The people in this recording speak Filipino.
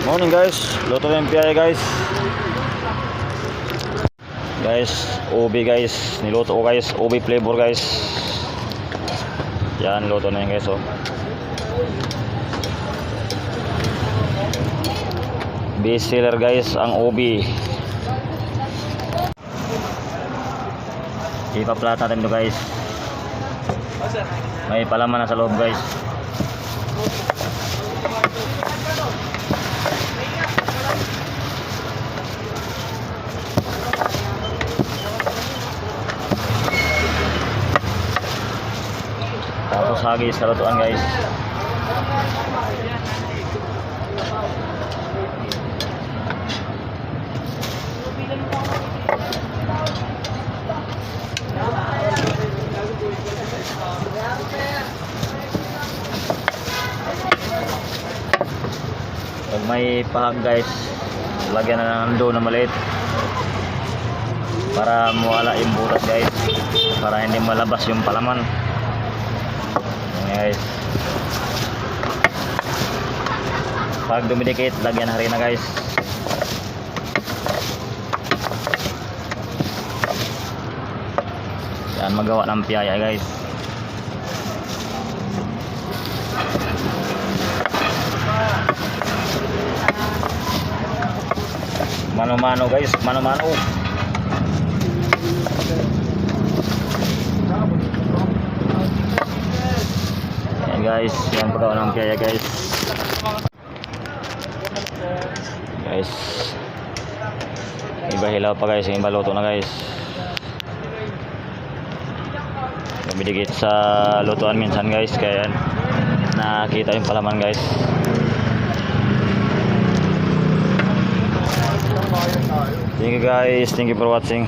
Morning guys, luto ng piyaya guys. Guys, ubi guys, niluto ko guys, ubi flavor guys. Yan, luto na yan guys oh. Best seller guys ang ubi. Ipaplat natin ito guys. May palaman na sa loob guys. Tapos hagis sa lutuan guys. Pag may pahag guys, lagyan na ng dough na maliit para mawala yung butas guys, para hindi malabas yung palaman. Yan guys, pag dumidikit, lagyan na harina guys. Yan, magawa ng piyaya guys. Mano-mano guys, mano-mano. Yan guys, yan pagkawa ng piyaya guys. Guys, iba hilaw pa guys, iba luto na guys. Dumidikit sa lutuan minsan guys, kaya nakita yung palaman guys. Thank you guys, thank you for watching.